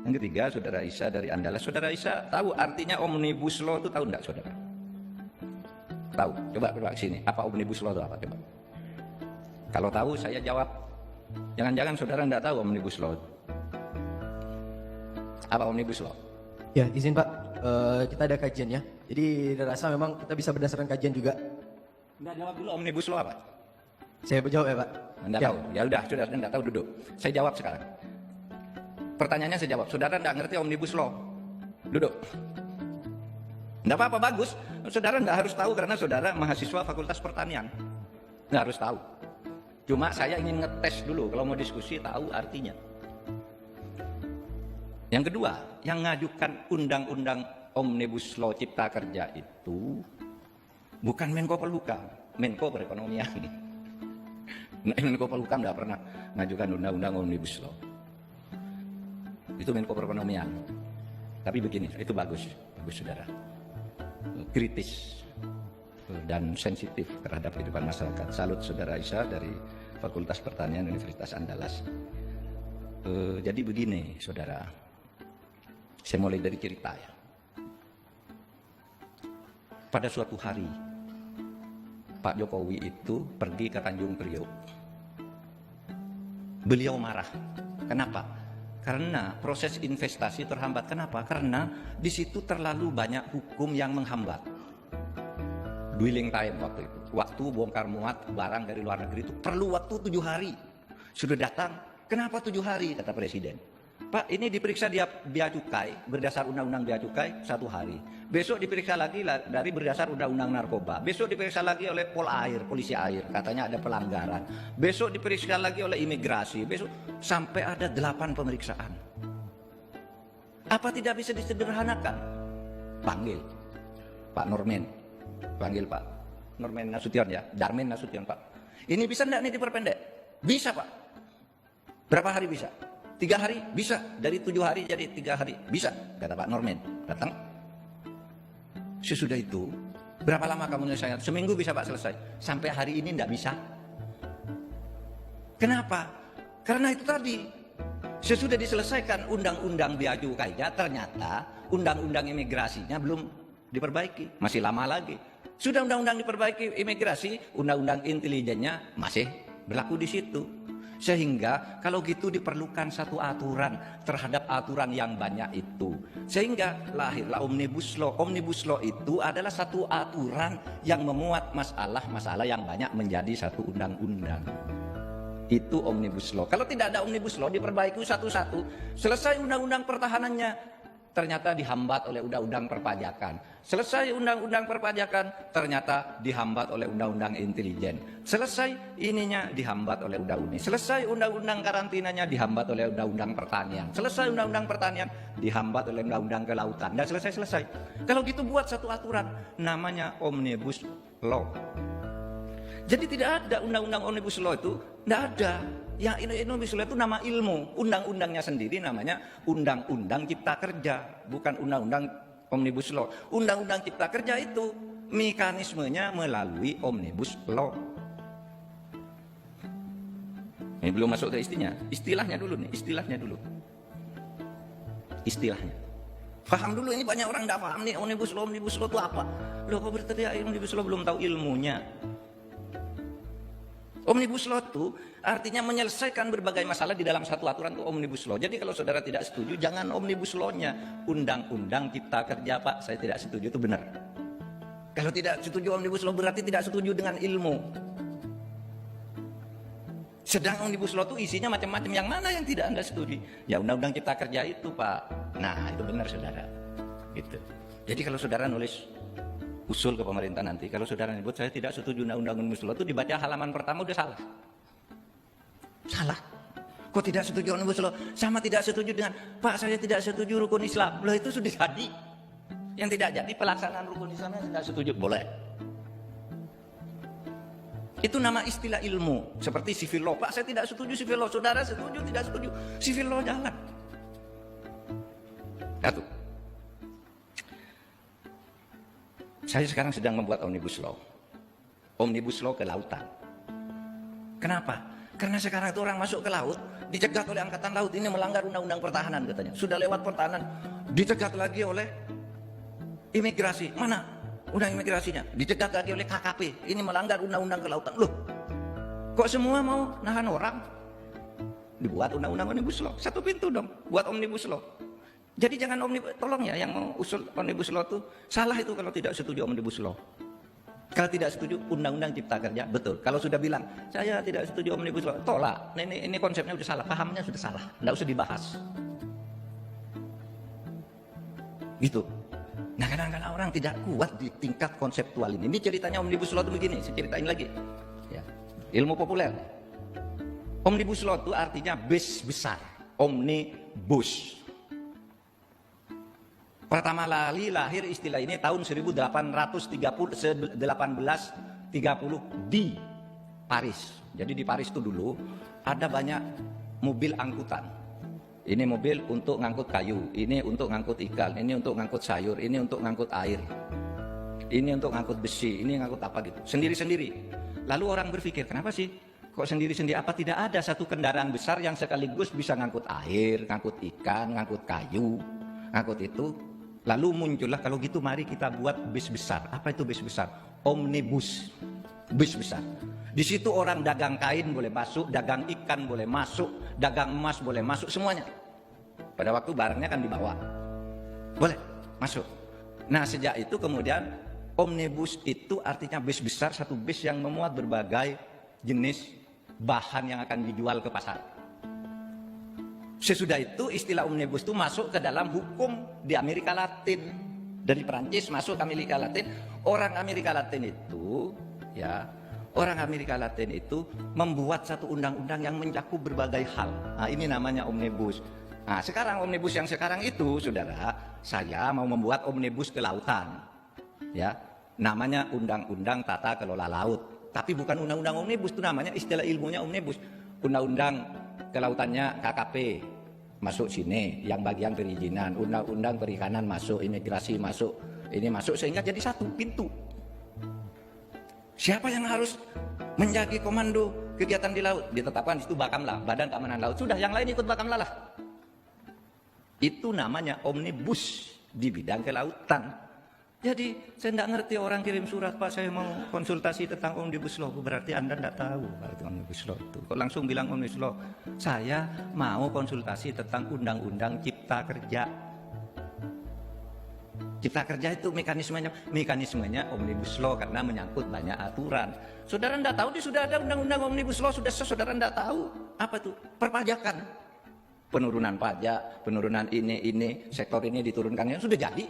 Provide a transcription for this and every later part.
Yang ketiga, Saudara Isa dari Andalas. Saudara Isa tahu artinya Omnibus Law itu tahu enggak, saudara? Tahu? Coba sini. Apa Omnibus Law itu apa? Coba. Kalau tahu, saya jawab. Jangan-jangan saudara enggak tahu Omnibus Law. Apa Omnibus Law? Ya, izin Pak. Kita ada kajian ya. Jadi rasa memang kita bisa berdasarkan kajian juga. Enggak jawab dulu Omnibus Law apa? Saya jawab ya Pak. Enggak tahu. Ya udah, saudara enggak tahu, duduk. Saya jawab sekarang. Pertanyaannya saya jawab. Saudara enggak ngerti Omnibus Law. Duduk. Enggak apa-apa, bagus. Saudara enggak harus tahu karena saudara mahasiswa Fakultas Pertanian. Enggak harus tahu. Cuma saya ingin ngetes dulu kalau mau diskusi tahu artinya. Yang kedua, yang ngajukan undang-undang Omnibus Law Cipta Kerja itu bukan Menko Polhukam, Menko Perekonomian. Menko Polhukam tidak pernah ngajukan undang-undang Omnibus Law. Itu Menko Perekonomian. Tapi begini, itu bagus saudara. Kritis dan sensitif terhadap kehidupan masyarakat. Salut saudara Isa dari Fakultas Pertanian Universitas Andalas. Jadi begini saudara, saya mulai dari cerita ya. Pada suatu hari Pak Jokowi itu pergi ke Tanjung Priok. Beliau marah. Kenapa? Karena proses investasi terhambat. Kenapa? Karena di situ terlalu banyak hukum yang menghambat. Dwelling time waktu itu. Waktu bongkar muat barang dari luar negeri itu perlu waktu 7 hari. Sudah datang. Kenapa 7 hari? Kata Presiden. Pak, ini diperiksa bea cukai berdasar undang-undang bea cukai 1 hari. Besok diperiksa lagi dari berdasar undang-undang narkoba. Besok diperiksa lagi oleh polisi air, katanya ada pelanggaran. Besok diperiksa lagi oleh imigrasi. Besok sampai ada 8 pemeriksaan. Apa tidak bisa disederhanakan? Panggil Pak Norman. Panggil Pak Norman Nasution ya, Darmin Nasution Pak. Ini bisa enggak nih diperpendek? Bisa Pak. Berapa hari bisa? 3 hari bisa, dari 7 hari jadi 3 hari bisa, kata Pak Norman. Datang. Sesudah itu, berapa lama kamu menyelesaikan? Seminggu bisa Pak selesai. Sampai hari ini tidak bisa. Kenapa? Karena itu tadi, sesudah diselesaikan undang-undang bea cukainya, ternyata undang-undang imigrasinya belum diperbaiki, masih lama lagi. Sudah undang-undang diperbaiki imigrasi, undang-undang intelijennya masih berlaku di situ. Sehingga kalau gitu diperlukan satu aturan terhadap aturan yang banyak itu. Sehingga lahirlah Omnibus Law. Omnibus Law itu adalah satu aturan yang memuat masalah-masalah yang banyak menjadi satu undang-undang. Itu Omnibus Law. Kalau tidak ada Omnibus Law diperbaiki satu-satu. Selesai undang-undang pertahanannya, ternyata dihambat oleh undang-undang perpajakan. Selesai undang-undang perpajakan, ternyata dihambat oleh undang-undang intelijen. Selesai ininya dihambat oleh undang-undang. Selesai undang-undang karantinanya dihambat oleh undang-undang pertanian. Selesai undang-undang pertanian dihambat oleh undang-undang kelautan. Dan selesai. Kalau gitu buat satu aturan, namanya Omnibus Law. Jadi tidak ada undang-undang Omnibus Law itu, tidak ada. Yang Omnibus Law itu nama ilmu, undang-undangnya sendiri namanya Undang-Undang Cipta Kerja, bukan Undang-Undang Omnibus Law. Undang-Undang Cipta Kerja itu mekanismenya melalui Omnibus Law. Ini belum masuk ke istilahnya dulu nih, istilahnya. Paham dulu, ini banyak orang tidak paham nih Omnibus Law itu apa. Loh kok berteriak Omnibus Law belum tahu ilmunya. Omnibus Law itu artinya menyelesaikan berbagai masalah di dalam satu aturan itu Omnibus Law. Jadi kalau saudara tidak setuju, jangan Omnibus Law-nya. Undang-undang Cipta Kerja Pak, saya tidak setuju, itu benar. Kalau tidak setuju Omnibus Law berarti tidak setuju dengan ilmu. Sedang Omnibus Law itu isinya macam-macam, yang mana yang tidak Anda setuju? Ya Undang-undang Cipta Kerja itu Pak. Nah itu benar saudara. Gitu. Jadi kalau saudara nulis usul ke pemerintah nanti, kalau saudara nyebut saya tidak setuju undang-undang Omnibus Law, itu dibaca halaman pertama udah salah. Salah. Kok tidak setuju Omnibus Law? Sama tidak setuju dengan Pak, saya tidak setuju rukun Islam. Loh itu sudah jadi. Yang tidak jadi pelaksanaan rukun Islamnya tidak setuju. Boleh. Itu nama istilah ilmu. Seperti civil law. Pak, saya tidak setuju civil law. Saudara setuju, tidak setuju. Civil law jalan. Satu. Saya sekarang sedang membuat Omnibus Law. Omnibus Law kelautan. Kenapa? Karena sekarang itu orang masuk ke laut, dicegat oleh Angkatan Laut, ini melanggar undang-undang pertahanan katanya. Sudah lewat pertahanan, dicegat lagi oleh imigrasi. Mana undang imigrasinya? Dicegat lagi oleh KKP, ini melanggar undang-undang kelautan. Loh, kok semua mau nahan orang? Dibuat undang-undang Omnibus Law, satu pintu dong, buat Omnibus Law. Jadi jangan tolong ya yang mau usul Omnibus Law itu salah itu kalau tidak setuju Omnibus Law. Kalau tidak setuju Undang-Undang Cipta Kerja, betul. Kalau sudah bilang saya tidak setuju Omnibus Law, tolak. Ini konsepnya sudah salah, pahamnya sudah salah, tidak usah dibahas. Gitu. Nah kadang-kadang orang tidak kuat di tingkat konseptual ini. Ini ceritanya Omnibus Law itu begini, saya ceritain lagi. Ya. Ilmu populer. Omnibus Law itu artinya bis besar, omnibus. Pertama kali lahir istilah ini tahun 1830 di Paris. Jadi di Paris itu dulu ada banyak mobil angkutan. Ini mobil untuk ngangkut kayu, ini untuk ngangkut ikan, ini untuk ngangkut sayur, ini untuk ngangkut air. Ini untuk ngangkut besi, ini ngangkut apa gitu. Sendiri-sendiri. Lalu orang berpikir, kenapa sih kok sendiri-sendiri? Apa tidak ada satu kendaraan besar yang sekaligus bisa ngangkut air, ngangkut ikan, ngangkut kayu, ngangkut itu? Lalu muncullah, kalau gitu mari kita buat bis besar. Apa itu bis besar? Omnibus, bis besar. Di situ orang dagang kain boleh masuk, dagang ikan boleh masuk, dagang emas boleh masuk, semuanya. Pada waktu barangnya kan dibawa, boleh masuk. Nah sejak itu kemudian omnibus itu artinya bis besar, satu bis yang memuat berbagai jenis bahan yang akan dijual ke pasar. Sesudah itu istilah omnibus itu masuk ke dalam hukum di Amerika Latin. Dari Perancis masuk ke Amerika Latin. Orang Amerika Latin itu membuat satu undang-undang yang mencakup berbagai hal. Nah, ini namanya omnibus. Nah, sekarang omnibus yang sekarang itu, saudara, saya mau membuat omnibus kelautan. Ya, namanya Undang-Undang Tata Kelola Laut. Tapi bukan undang-undang omnibus, itu namanya istilah ilmunya omnibus. Undang-undang kelautannya KKP masuk sini, yang bagian perizinan, undang-undang perikanan masuk, imigrasi masuk, ini masuk, sehingga jadi satu pintu. Siapa yang harus menjadi komando kegiatan di laut? Ditetapkan itu Bakamla, Badan Keamanan Laut. Sudah, yang lain ikut Bakamla lah. Itu namanya omnibus di bidang kelautan. Jadi saya tidak ngerti orang kirim surat, Pak saya mau konsultasi tentang Omnibus Law. Berarti Anda tidak tahu itu Omnibus Law itu. Kok langsung bilang Omnibus Law? Saya mau konsultasi tentang Undang-Undang Cipta Kerja. Cipta Kerja itu mekanismenya Omnibus Law karena menyangkut banyak aturan. Saudara tidak tahu, sudah ada Undang-Undang Omnibus Law, sudah saudara tidak tahu. Apa itu? Perpajakan. Penurunan pajak, penurunan ini, sektor ini diturunkannya, sudah jadi.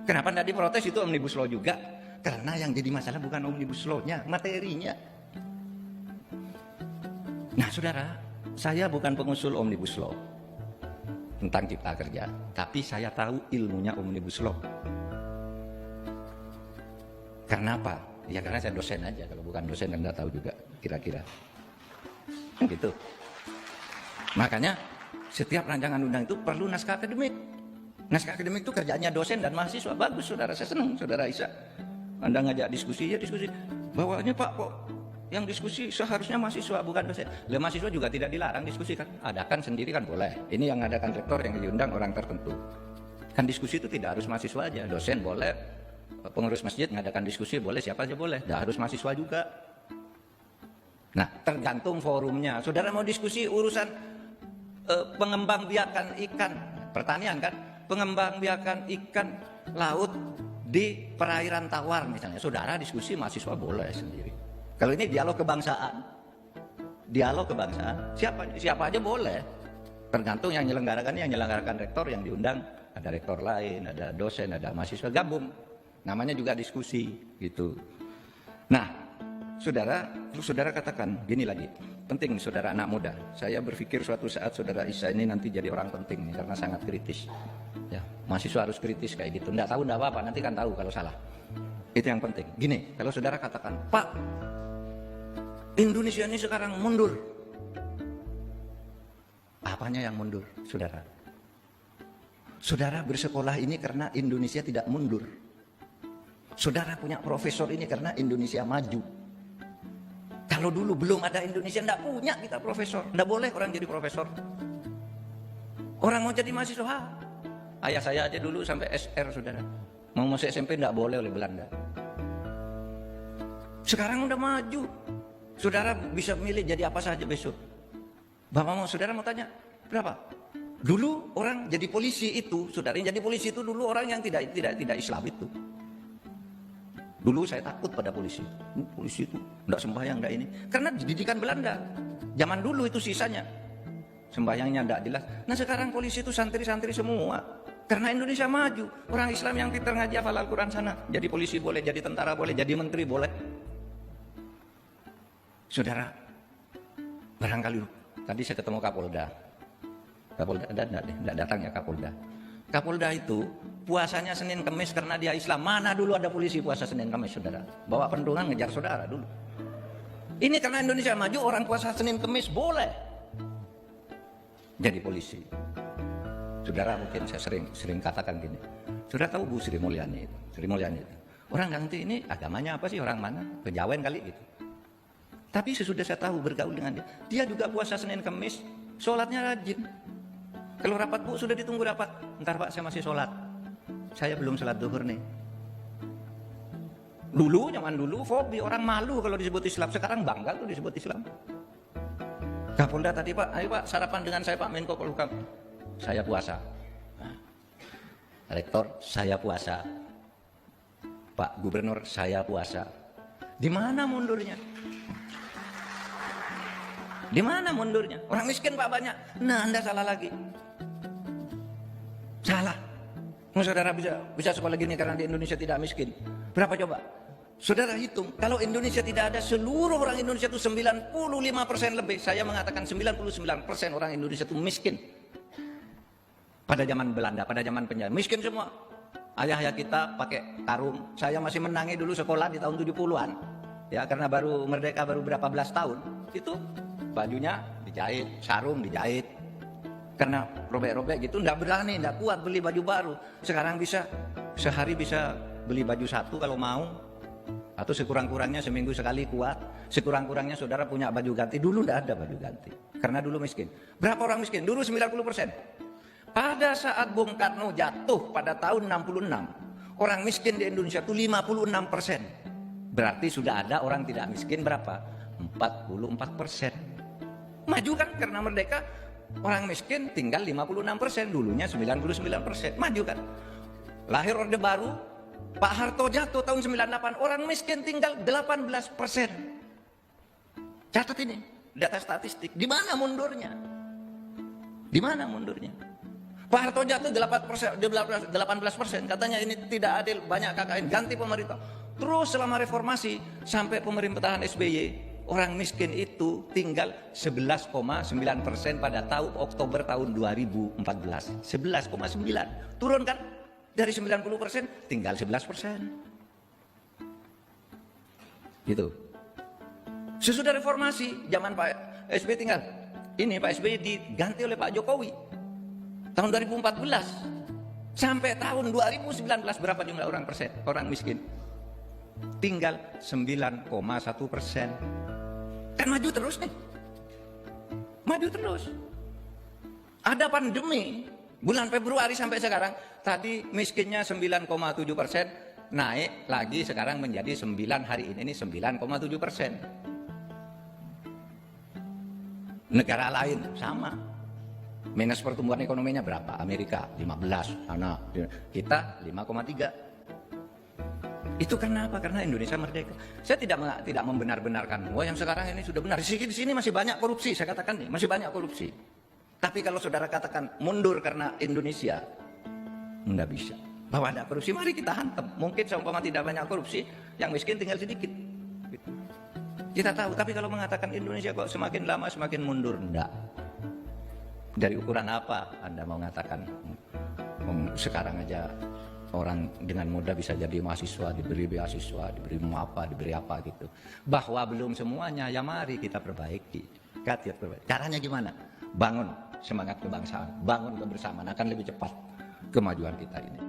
Kenapa tidak diprotes? Itu Omnibus Law juga. Karena yang jadi masalah bukan Omnibus Law-nya, materinya. Nah saudara, saya bukan pengusul Omnibus Law tentang Cipta Kerja, tapi saya tahu ilmunya Omnibus Law. Karena apa? Ya karena saya dosen aja. Kalau bukan dosen Anda tahu juga kira-kira. Gitu. Makanya setiap rancangan undang itu perlu naskah akademik. Naskah akademik itu kerjanya dosen dan mahasiswa. Bagus saudara, saya senang saudara Isa. Anda ngajak diskusi, ya diskusi. Bawahnya Pak kok yang diskusi seharusnya mahasiswa bukan dosen. Lah mahasiswa juga tidak dilarang diskusi kan. Adakan sendiri kan boleh. Ini yang adakan rektor yang diundang orang tertentu. Kan diskusi itu tidak harus mahasiswa aja. Dosen boleh, pengurus masjid ngadakan diskusi boleh, siapa aja boleh. Tidak harus mahasiswa juga. Nah tergantung forumnya. Saudara mau diskusi urusan pengembangbiakan ikan, pertanian kan? Pengembangbiakan ikan laut di perairan tawar misalnya, saudara diskusi mahasiswa boleh sendiri. Kalau ini dialog kebangsaan, siapa aja boleh. Tergantung yang menyelenggarakan rektor, yang diundang ada rektor lain, ada dosen, ada mahasiswa gabung. Namanya juga diskusi gitu. Nah, saudara katakan gini lagi, penting saudara anak muda. Saya berpikir suatu saat saudara Isa ini nanti jadi orang penting nih, karena sangat kritis. Ya, mahasiswa harus kritis kayak gitu. Nggak tahu nggak apa-apa, nanti kan tahu kalau salah. Itu yang penting. Gini, kalau saudara katakan, Pak, Indonesia ini sekarang mundur. Apanya yang mundur, saudara? Saudara bersekolah ini karena Indonesia tidak mundur. Saudara punya profesor ini karena Indonesia maju. Kalau Kalau dulu belum ada Indonesia, enggak punya kita profesor. Enggak boleh orang jadi profesor. Orang mau jadi mahasiswa. Ayah saya aja dulu sampai SR, saudara. Mau masuk SMP enggak boleh oleh Belanda. Sekarang udah maju. Saudara bisa milih jadi apa saja besok. Saudara mau tanya, berapa? Dulu orang jadi polisi itu, saudara, yang jadi polisi itu dulu orang yang tidak Islam itu. Dulu saya takut pada polisi. Polisi itu enggak sembahyang, enggak ini. Karena didikan Belanda. Zaman dulu itu sisanya. Sembahyangnya enggak jelas. Nah sekarang polisi itu santri-santri semua. Karena Indonesia maju. Orang Islam yang pintar ngaji hafal Al-Quran sana. Jadi polisi boleh, jadi tentara boleh, jadi menteri boleh. Saudara, barangkali tadi saya ketemu Kapolda. Kapolda enggak datang ya Kapolda. Kapolda itu puasanya Senin Kamis karena dia Islam. Mana dulu ada polisi puasa Senin Kamis, saudara? Bawa pentungan ngejar saudara dulu. Ini karena Indonesia maju, orang puasa Senin Kamis boleh jadi polisi. Saudara, mungkin saya sering katakan gini. Saudara tahu Bu Sri Mulyani itu? Sri Mulyani itu. Orang ganti ini agamanya apa sih, orang mana? Kejawen kali gitu. Tapi sesudah saya tahu bergaul dengan dia juga puasa Senin Kamis, sholatnya rajin. Kalau rapat Bu, sudah ditunggu rapat. Ntar Pak, saya masih sholat. Saya belum sholat duhur nih. Dulu, zaman dulu, fobi. Orang malu kalau disebut Islam. Sekarang bangga tuh disebut Islam. Kapolda tadi, Pak, ayo Pak, sarapan dengan saya Pak Menko Polhukam. Saya puasa. Nah, Rektor, saya puasa. Pak Gubernur, saya puasa. Di mana mundurnya? Di mana mundurnya? Orang miskin Pak banyak. Nah, Anda salah lagi. Salah. Saudara bisa sekolah gini karena di Indonesia tidak miskin. Berapa coba? Saudara hitung, kalau Indonesia tidak ada, seluruh orang Indonesia itu 95% lebih. Saya mengatakan 99% orang Indonesia itu miskin. Pada zaman Belanda, pada zaman penjajah. Miskin semua. Ayah-ayah kita pakai karung. Saya masih menangi dulu sekolah di tahun 70-an. Ya, karena baru merdeka baru berapa belas tahun. Itu bajunya dijahit, sarung dijahit. Karena robek-robek gitu, enggak berani, enggak kuat beli baju baru. Sekarang bisa, sehari bisa beli baju satu kalau mau. Atau sekurang-kurangnya seminggu sekali kuat. Sekurang-kurangnya saudara punya baju ganti. Dulu enggak ada baju ganti. Karena dulu miskin. Berapa orang miskin? Dulu 90%. Pada saat Bung Karno jatuh pada tahun 66, orang miskin di Indonesia itu 56%. Berarti sudah ada orang tidak miskin berapa? 44%. Maju kan karena merdeka. Orang miskin tinggal 56%, dulunya 99%, maju kan. Lahir Orde Baru, Pak Harto jatuh tahun 98, orang miskin tinggal 18%. Catat ini, data statistik. Di mana mundurnya? Di mana mundurnya? Pak Harto jatuh 18%, katanya ini tidak adil, banyak KKN, ganti pemerintah. Terus selama reformasi sampai pemerintahan SBY, orang miskin itu tinggal 11,9% pada Oktober tahun 2014. 11,9. Turun kan? Dari 90% tinggal 11%. Gitu. Sesudah reformasi, zaman Pak SBY tinggal. Ini Pak SBY diganti oleh Pak Jokowi. Tahun 2014. Sampai tahun 2019 berapa jumlah orang miskin? Tinggal 9,1%. Kan maju terus nih. Maju terus. Ada pandemi. Bulan Februari sampai sekarang. Tadi miskinnya 9,7%. Naik lagi sekarang menjadi 9 hari ini 9,7%. Negara lain sama. Minus pertumbuhan ekonominya berapa? Amerika 15. Kita 5,3. Itu karena apa? Karena Indonesia merdeka. Saya tidak membenar-benarkan. Wah, yang sekarang ini sudah benar. Di sini masih banyak korupsi. Saya katakan nih, masih banyak korupsi. Tapi kalau saudara katakan mundur karena Indonesia, enggak bisa. Bahwa ada korupsi, mari kita hantam. Mungkin seumpama tidak banyak korupsi, yang miskin tinggal sedikit. Gitu. Kita tahu. Tapi kalau mengatakan Indonesia kok semakin lama semakin mundur, enggak. Dari ukuran apa Anda mau mengatakan sekarang aja orang dengan mudah bisa jadi mahasiswa, diberi beasiswa, diberi apa gitu. Bahwa belum semuanya, ya mari kita perbaiki. Caranya gimana? Bangun semangat kebangsaan, bangun kebersamaan, akan lebih cepat kemajuan kita ini.